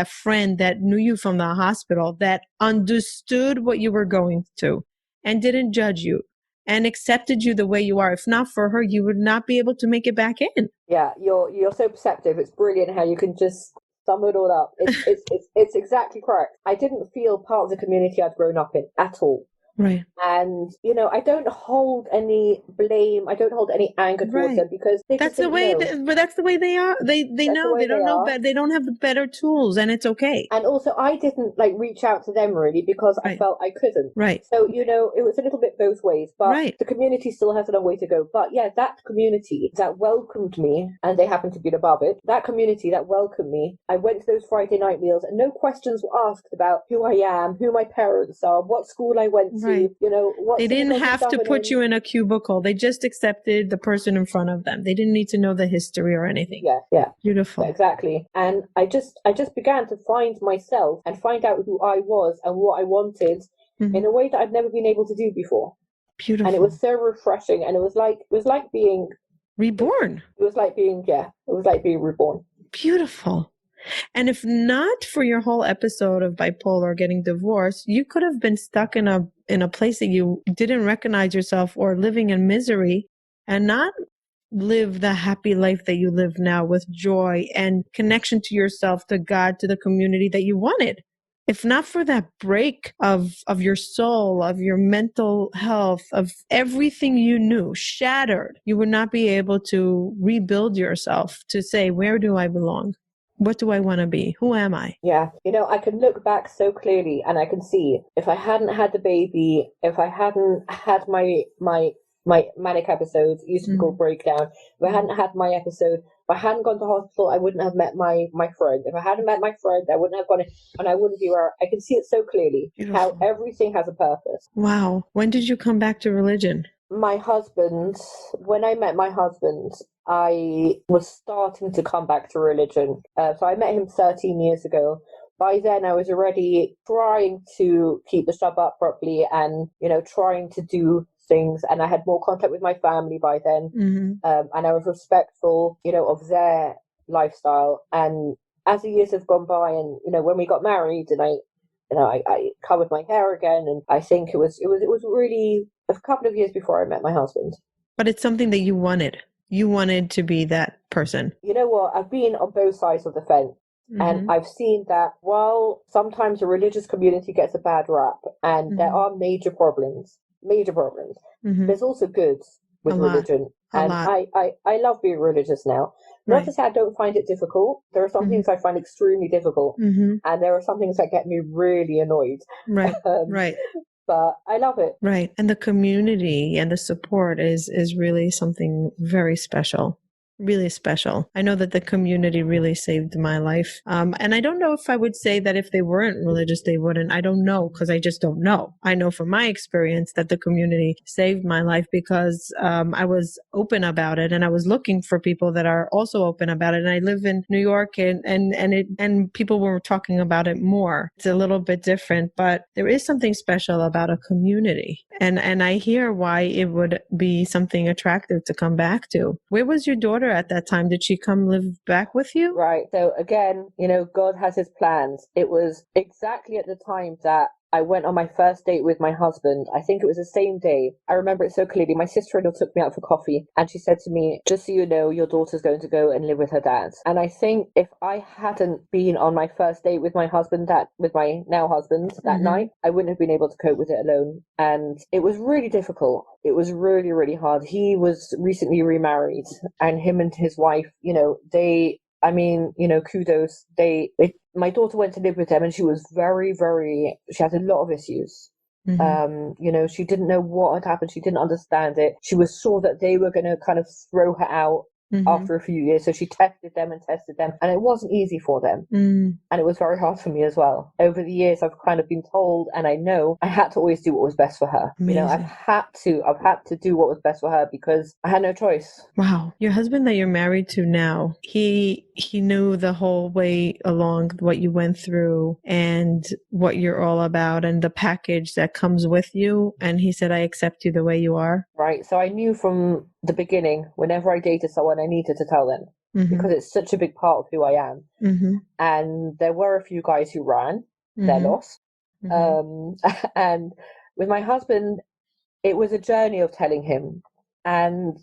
friend that knew you from the hospital, that understood what you were going through and didn't judge you and accepted you the way you are, if not for her, you would not be able to make it back in. Yeah, you're so perceptive. It's brilliant how you can just sum it all up. It's exactly correct. I didn't feel part of the community I'd grown up in at all. Right. And, I don't hold any blame. I don't hold any anger towards them, because that's the way, but that's the way they are. They know, they don't know better. They don't have the better tools, and it's okay. And also, I didn't reach out to them really, because I felt I couldn't. Right. So, it was a little bit both ways, but the community still has a long way to go. But yeah, that community that welcomed me, and they happened to be the Babit, that community that welcomed me, I went to those Friday night meals and no questions were asked about who I am, who my parents are, what school I went to. They didn't have to put you in a cubicle. They just accepted the person in front of them. They didn't need to know the history or anything. Yeah. Beautiful. Exactly. And I just began to find myself and find out who I was and what I wanted in a way that I'd never been able to do before. Beautiful. And it was so refreshing, and it was like being reborn. It was like being reborn. Beautiful. And if not for your whole episode of bipolar getting divorced, you could have been stuck in a place that you didn't recognize yourself, or living in misery, and not live the happy life that you live now with joy and connection to yourself, to God, to the community that you wanted. if not for that break of your soul, of your mental health, of everything you knew shattered, you would not be able to rebuild yourself to say, where do I belong? What do I want to be? Who am I? Yeah. I can look back so clearly and I can see if I hadn't had the baby, if I hadn't had my manic episodes, used to be called breakdown, if I hadn't had my episode, if I hadn't gone to hospital, I wouldn't have met my friend. If I hadn't met my friend, I wouldn't have gone in, and I wouldn't be where I can see it so clearly. Beautiful. How everything has a purpose. Wow. When did you come back to religion? My husband, when I met my husband, I was starting to come back to religion. So I met him 13 years ago. By then, I was already trying to keep the Shabbat properly and, trying to do things. And I had more contact with my family by then. And I was respectful, of their lifestyle. And as the years have gone by and, when we got married and I covered my hair again, and I think it was really a couple of years before I met my husband. But it's something that you wanted. You wanted to be that person. You know what? I've been on both sides of the fence. And I've seen that while sometimes the religious community gets a bad rap and there are major problems, there's also goods with religion. And I love being religious now. Not to say I don't find it difficult. There are some things I find extremely difficult. And there are some things that get me really annoyed. Right, right. But I love it. Right. And the community and the support is really something very special. Really special. I know that the community really saved my life. And I don't know if I would say that if they weren't religious, they wouldn't. I don't know because I just don't know. I know from my experience that the community saved my life because I was open about it and I was looking for people that are also open about it. And I live in New York and people were talking about it more. It's a little bit different, but there is something special about a community. And I hear why it would be something attractive to come back to. Where was your daughter at that time? Did she come live back with you? Right. So again, God has his plans. It was exactly at the time that I went on my first date with my husband. I think it was the same day. I remember it so clearly. My sister-in-law took me out for coffee and she said to me, just so you know, your daughter's going to go and live with her dad. And I think if I hadn't been on my first date with my husband, with my now husband that night, I wouldn't have been able to cope with it alone. And it was really difficult. It was really, really hard. He was recently remarried and him and his wife, kudos. My daughter went to live with them and she was she had a lot of issues. She didn't know what had happened. She didn't understand it. She was sure that they were going to kind of throw her out after a few years. So she tested them and it wasn't easy for them. And it was very hard for me as well. Over the years, I've kind of been told, and I know I had to always do what was best for her. Amazing. I've had to do what was best for her because I had no choice. Wow. Your husband that you're married to now, he knew the whole way along what you went through and what you're all about and the package that comes with you. And he said, I accept you the way you are. Right. So I knew from the beginning, whenever I dated someone, I needed to tell them because it's such a big part of who I am. And there were a few guys who ran, they're lost. And with my husband, it was a journey of telling him. And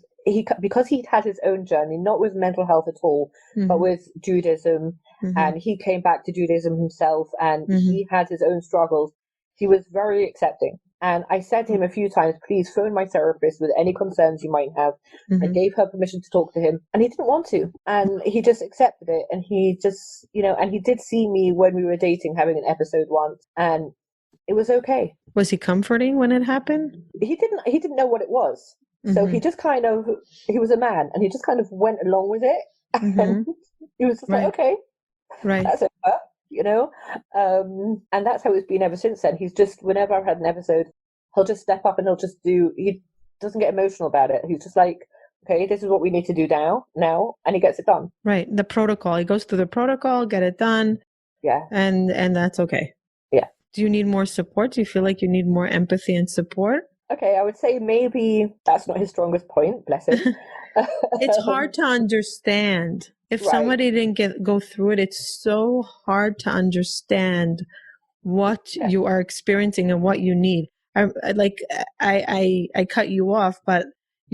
because he'd had his own journey, not with mental health at all, but with Judaism, and he came back to Judaism himself, and he had his own struggles, he was very accepting. And I said to him a few times, please phone my therapist with any concerns you might have. I gave her permission to talk to him, and he didn't want to. And he just accepted it. And he just, and he did see me when we were dating, having an episode once, and it was okay. Was he comforting when it happened? He didn't know what it was. So he just he was a man, and he just kind of went along with it. And he was just like, okay, that's over. And that's how it's been ever since then. He's just, whenever I've had an episode, he'll just step up and he doesn't get emotional about it. He's just like, okay, this is what we need to do now, and he gets it done. Right. The protocol. He goes through the protocol, get it done. Yeah. And that's okay. Yeah. Do you need more support? Do you feel like you need more empathy and support? Okay, I would say maybe that's not his strongest point, bless him. It's hard to understand. If somebody didn't go through it, it's so hard to understand what you are experiencing and what you need. I cut you off, but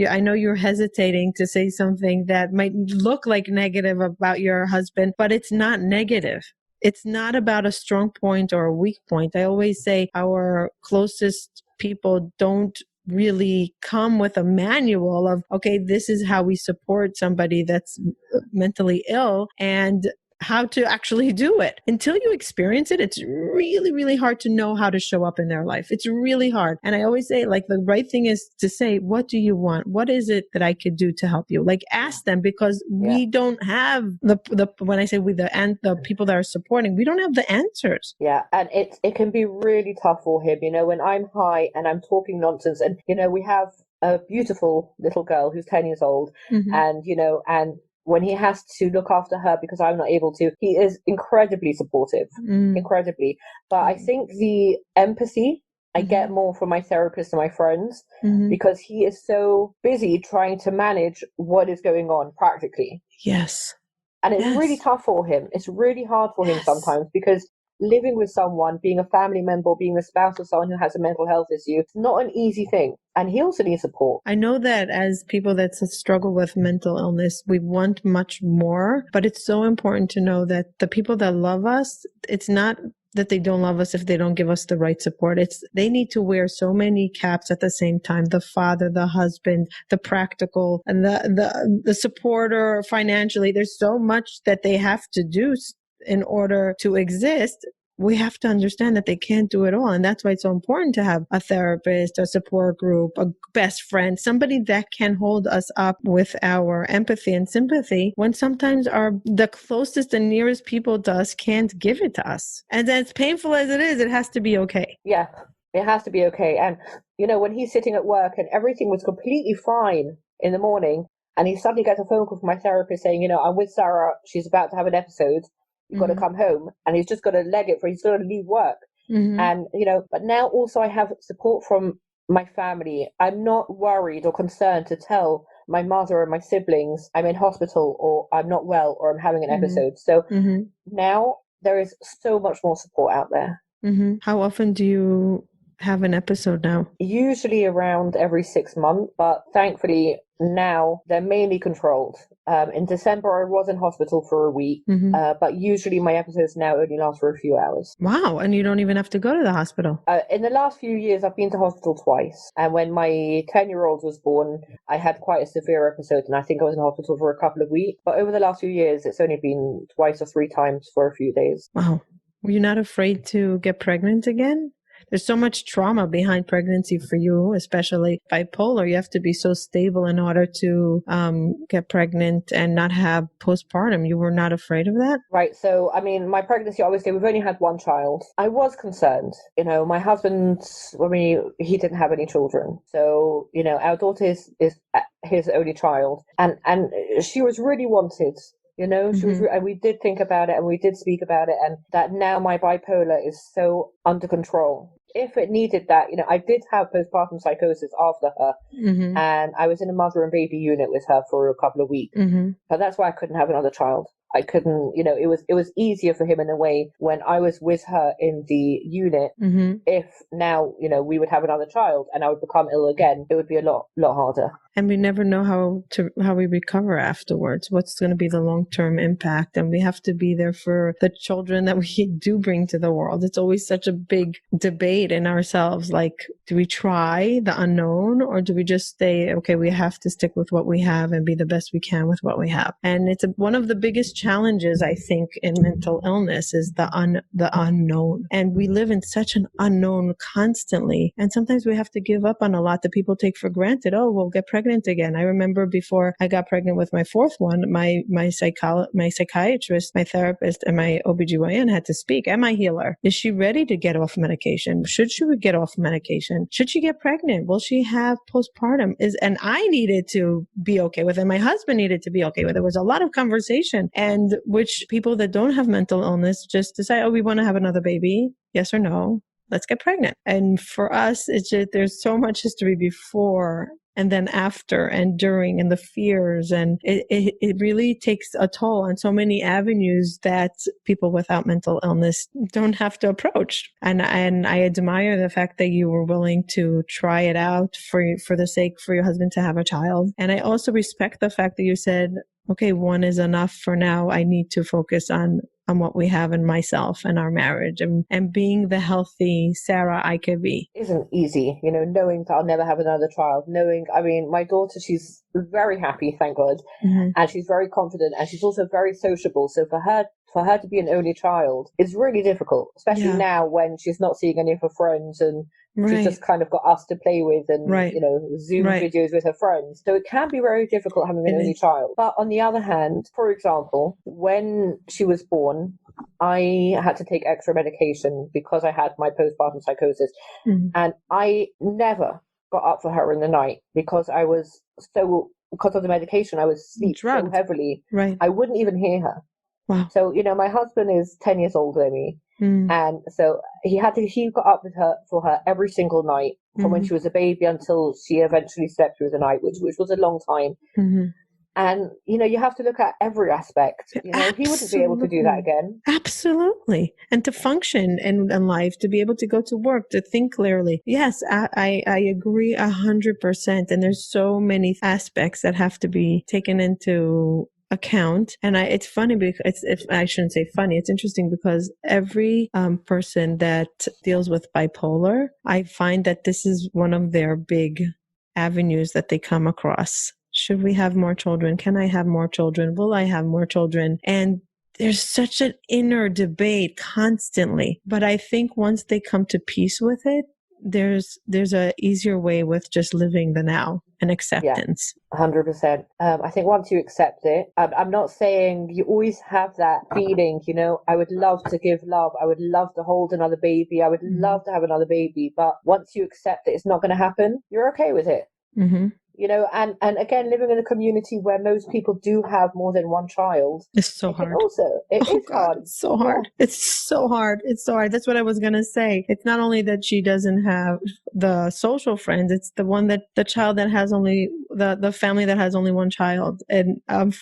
I know you're hesitating to say something that might look like negative about your husband, but it's not negative. it's not about a strong point or a weak point. I always say our closest people don't really come with a manual of, okay, this is how we support somebody that's mentally ill and how to actually do it. Until you experience it, it's really, really hard to know how to show up in their life. It's really hard. And I always say, like, the right thing is to say, what do you want? What is it that I could do to help you? Like, ask them, because we don't have the when I say we, the people that are supporting, we don't have the answers. Yeah. And it can be really tough for him, when I'm high and I'm talking nonsense, and, we have a beautiful little girl who's 10 years old, and, and when he has to look after her because I'm not able to, he is incredibly supportive, incredibly. But I think the empathy I get more from my therapist and my friends, because he is so busy trying to manage what is going on practically. Yes. And it's really tough for him. It's really hard for him sometimes, because living with someone, being a family member, being a spouse of someone who has a mental health issue, it's not an easy thing. And he also needs support. I know that as people that struggle with mental illness, we want much more, but it's so important to know that the people that love us, it's not that they don't love us if they don't give us the right support. It's they need to wear so many caps at the same time. The father, the husband, the practical, and the supporter financially. There's so much that they have to do in order to exist. We have to understand that they can't do it all. And that's why it's so important to have a therapist, a support group, a best friend, somebody that can hold us up with our empathy and sympathy when sometimes the closest and nearest people to us can't give it to us. And as painful as it is, it has to be okay. Yeah, it has to be okay. And, when he's sitting at work and everything was completely fine in the morning, and he suddenly gets a phone call from my therapist saying, I'm with Sarah, she's about to have an episode. You've got to come home, and he's just got to leg it he's got to leave work. And, but now also I have support from my family. I'm not worried or concerned to tell my mother and my siblings I'm in hospital, or I'm not well, or I'm having an episode. So now there is so much more support out there. How often do you have an episode now? Usually around every 6 months, but thankfully now they're mainly controlled. In December I was in hospital for a week, but usually my episodes now only last for a few hours. Wow. And you don't even have to go to the hospital? In the last few years I've been to hospital twice, and when my 10-year-old was born I had quite a severe episode, and I think I was in hospital for a couple of weeks. But over the last few years it's only been twice or 3 times for a few days. Wow. Were you not afraid to get pregnant again? There's so much trauma behind pregnancy for you, especially bipolar. You have to be so stable in order to get pregnant and not have postpartum. You were not afraid of that? Right. So, I mean, my pregnancy, obviously, we've only had one child. I was concerned. My husband, he didn't have any children. So, our daughter is his only child. And she was really wanted. She was, and we did think about it, and we did speak about it, and that now my bipolar is so under control. If it needed that, I did have postpartum psychosis after her, and I was in a mother and baby unit with her for a couple of weeks. But that's why I couldn't have another child. I couldn't, it was easier for him in a way when I was with her in the unit. If now, we would have another child and I would become ill again, it would be a lot harder. And we never know how we recover afterwards. What's going to be the long-term impact? And we have to be there for the children that we do bring to the world. It's always such a big debate in ourselves. Like, do we try the unknown, or do we just say, okay, we have to stick with what we have and be the best we can with what we have? And it's one of the biggest challenges, I think, in mental illness is the unknown. And we live in such an unknown constantly. And sometimes we have to give up on a lot that people take for granted. Oh, we'll get pregnant again. I remember before I got pregnant with my fourth one, my psychiatrist, my therapist, and my OBGYN had to speak. Am I healer? Is she ready to get off medication? Should she get off medication? Should she get pregnant? Will she have postpartum? And I needed to be okay with it. My husband needed to be okay with it. There was a lot of conversation, and which people that don't have mental illness just decide, oh, we want to have another baby. Yes or no? Let's get pregnant. And for us, it's just, there's so much history before and then after and during, and the fears. And it really takes a toll on so many avenues that people without mental illness don't have to approach. And I admire the fact that you were willing to try it out for the sake for your husband to have a child. And I also respect the fact that you said, okay, one is enough for now. I need to focus on on what we have in myself and our marriage and being the healthy Sarah I could be. Isn't easy, knowing that I'll never have another child, my daughter, she's very happy, thank God, and she's very confident, and she's also very sociable. So for her to be an only child is really difficult, especially now when she's not seeing any of her friends and she's just kind of got us to play with and, Zoom videos with her friends. So it can be very difficult having an only child. But on the other hand, for example, when she was born, I had to take extra medication because I had my postpartum psychosis. And I never got up for her in the night because because of the medication, I was asleep so heavily. I wouldn't even hear her. Wow. So, my husband is 10 years older than me. And so he got up for her every single night from when she was a baby until she eventually slept through the night, which was a long time. And, you have to look at every aspect. He wouldn't be able to do that again. Absolutely. And to function in life, to be able to go to work, to think clearly. Yes, I agree 100%. And there's so many aspects that have to be taken into account. And it's funny because I shouldn't say funny. It's interesting because every person that deals with bipolar, I find that this is one of their big avenues that they come across. Should we have more children? Can I have more children? Will I have more children? And there's such an inner debate constantly. But I think once they come to peace with it, there's a easier way with just living the now and acceptance. Yeah, 100%. I think once you accept it, I'm not saying you always have that feeling, I would love to give love. I would love to hold another baby. I would love to have another baby. But once you accept it, it's not going to happen. You're okay with it. And again, living in a community where most people do have more than one child. It's so hard. It is hard. It's so hard. Yeah. It's so hard. It's so hard. That's what I was going to say. It's not only that she doesn't have the social friends, it's the child that has only, the family that has only one child. And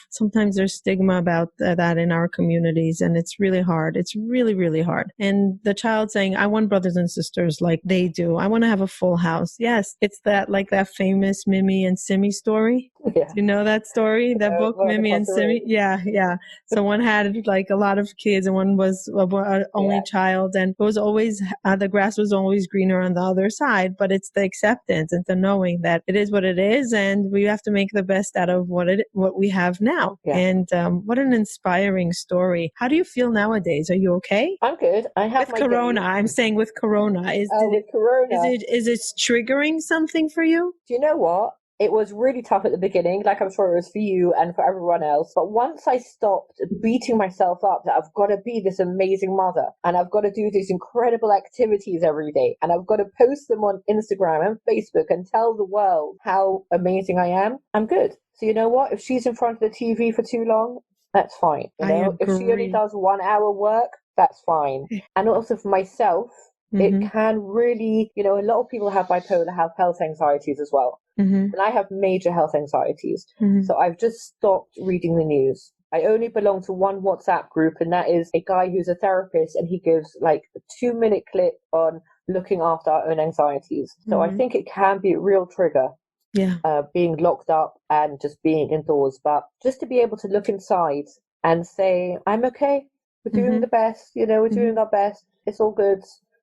sometimes there's stigma about that in our communities. And it's really hard. It's really, really hard. And the child saying, I want brothers and sisters like they do. I want to have a full house. Yes. It's that famous Mimi and Simi story. Yeah. Do you know that story? That book, Mimi and Simi? Yeah. So one had a lot of kids and one was an only child, and it was always, the grass was always greener on the other side, but it's the acceptance and the knowing that it is what it is and we have to make the best out of what we have now. Yeah. And what an inspiring story. How do you feel nowadays? Are you okay? I'm good. I have with Corona. Days. I'm saying with Corona. With Corona. Is it triggering something for you? Do you know what? It was really tough at the beginning, like I'm sure it was for you and for everyone else. But once I stopped beating myself up that I've got to be this amazing mother and I've got to do these incredible activities every day and I've got to post them on Instagram and Facebook and tell the world how amazing I am, I'm good. So you know what? If she's in front of the TV for too long, that's fine. If she only does 1 hour work, that's fine. And also for myself, it can really, a lot of people have bipolar, have health anxieties as well. And I have major health anxieties. So I've just stopped reading the news. I only belong to one WhatsApp group, and that is a guy who's a therapist, and he gives like a 2-minute clip on looking after our own anxieties. So I think it can be a real trigger. Yeah. Being locked up and just being indoors. But just to be able to look inside and say, I'm okay. We're doing the best. We're doing our best. It's all good.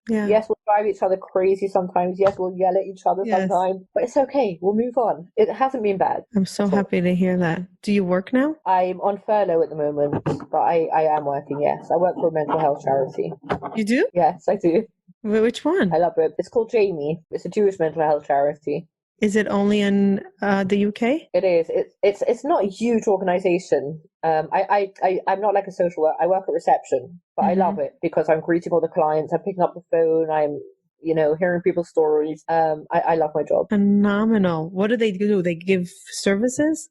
Yeah. Yes, we'll drive each other crazy sometimes. Yes, we'll yell at each other sometimes. But it's okay. We'll move on. It hasn't been bad. I'm so happy to hear that. Do you work now? I'm on furlough at the moment, but I am working, yes. I work for a mental health charity. You do? Yes, I do. Which one? I love it. It's called Jamie. It's a Jewish mental health charity. Is it only in the UK? It is. It's not a huge organisation. I'm not like a social worker. I work at reception, but I love it because I'm greeting all the clients. I'm picking up the phone. I'm, hearing people's stories. I love my job. Phenomenal. What do? They give services?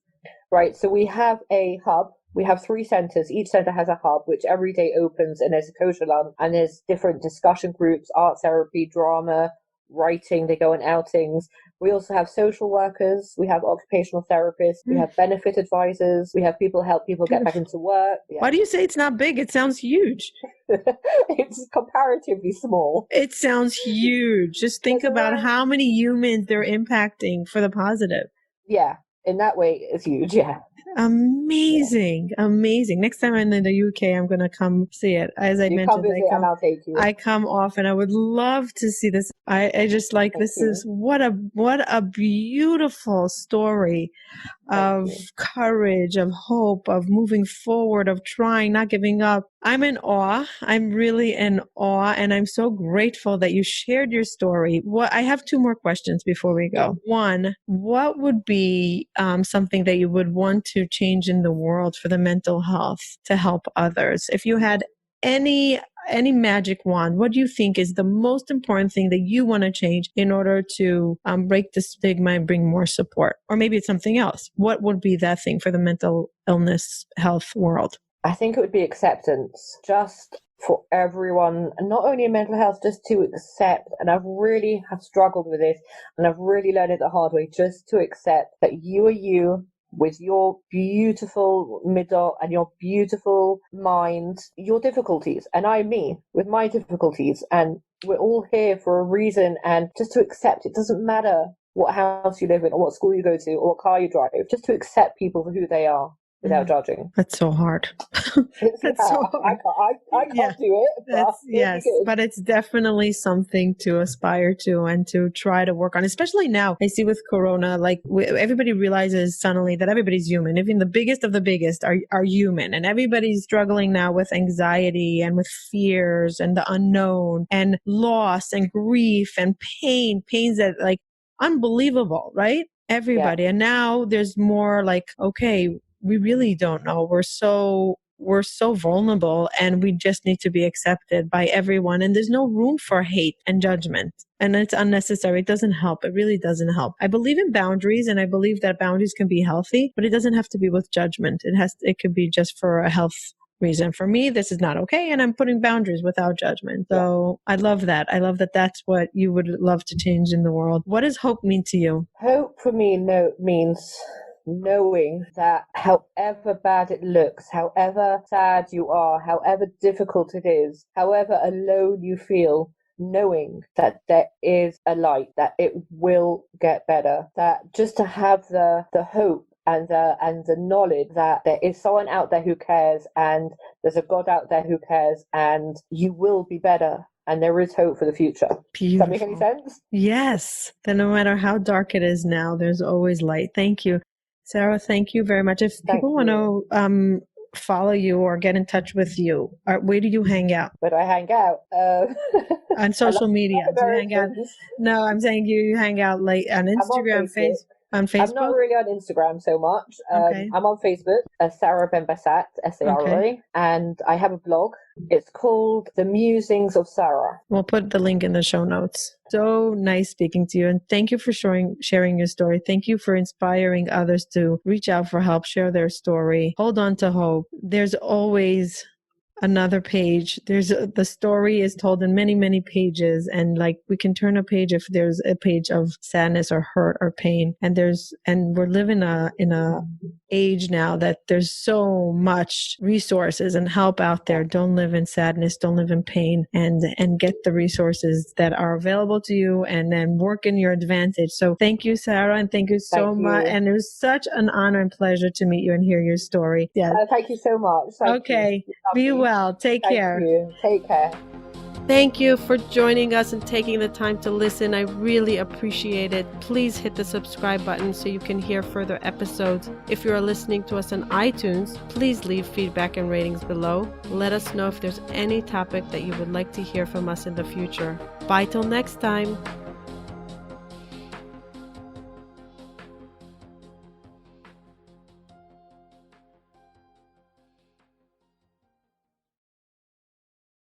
Right. So we have a hub. We have 3 centres. Each centre has a hub, which every day opens, and there's a kosher lunch, and there's different discussion groups, art therapy, drama, writing. They go on outings. We also have social workers, we have occupational therapists, we have benefit advisors, we have people help people get back into work. Yeah. Why do you say it's not big? It sounds huge. It's comparatively small. It sounds huge. Just think about how many humans they're impacting for the positive. Yeah. In that way, it's huge, yeah. Amazing. Amazing. Next time I'm in the UK, I'm going to come see it. As I You mentioned, come visit and I'll take you. I come often. I would love to see this. I just like, Thank this you. is what a beautiful story of courage, of hope, of moving forward, of trying, not giving up. I'm in awe. I'm really in awe. And I'm so grateful that you shared your story. I have two more questions before we go. Yeah. One, what would be something that you would want to change in the world for the mental health to help others? If you had any magic wand, what do you think is the most important thing that you want to change in order to break the stigma and bring more support? Or maybe it's something else. What would be that thing for the mental illness health world? I think it would be acceptance, just for everyone, and not only in mental health, just to accept. And I've really have struggled with this, and I've really learned it the hard way, just to accept that you are you, with your beautiful middle and your beautiful mind, your difficulties, and I'm me with my difficulties, and we're all here for a reason. And just to accept, it doesn't matter what house you live in or what school you go to or what car you drive, just to accept people for who they are without judging. That's so hard. That's so hard. I can't do it. Yes, but it's definitely something to aspire to and to try to work on, especially now. I see with Corona, like everybody realizes suddenly that everybody's human. Even the biggest of the biggest are human, and everybody's struggling now with anxiety and with fears and the unknown and loss and grief and pains that like unbelievable, right? Everybody. Yeah. And now there's more like, okay, we really don't know. We're so vulnerable, and we just need to be accepted by everyone. And there's no room for hate and judgment. And it's unnecessary. It doesn't help. It really doesn't help. I believe in boundaries, and I believe that boundaries can be healthy, but it doesn't have to be with judgment. It could be just for a health reason. For me, this is not okay, and I'm putting boundaries without judgment. So I love that. I love that that's what you would love to change in the world. What does hope mean to you? Hope for me means knowing that however bad it looks, however sad you are, however difficult it is, however alone you feel, knowing that there is a light, that it will get better, that just to have the hope and the knowledge that there is someone out there who cares, and there's a God out there who cares, and you will be better. And there is hope for the future. Beautiful. Does that make any sense? Yes. That no matter how dark it is now, there's always light. Thank you. Sara, thank you very much. If people want to follow you or get in touch with you, where do you hang out? Where do I hang out? On social media. Do you hang out? No, I'm saying you hang out like on Instagram, Facebook. On Facebook? I'm not really on Instagram so much. I'm on Facebook, Sara Benbassat, Sara, okay. And I have a blog. It's called The Musings of Sara. We'll put the link in the show notes. So nice speaking to you, and thank you for sharing your story. Thank you for inspiring others to reach out for help, share their story, hold on to hope. There's always another page. The story is told in many, many pages, and like we can turn a page if there's a page of sadness or hurt or pain. And we're living in a age now that there's so much resources and help out there. Don't live in sadness, don't live in pain, and get the resources that are available to you, and then work in your advantage. So thank you, Sara, and thank you so much. And it was such an honor and pleasure to meet you and hear your story. Yeah. Thank you so much. Okay. Be well. Take care. Thank you. Take care. Thank you for joining us and taking the time to listen. I really appreciate it. Please hit the subscribe button so you can hear further episodes. If you are listening to us on iTunes, please leave feedback and ratings below. Let us know if there's any topic that you would like to hear from us in the future. Bye till next time.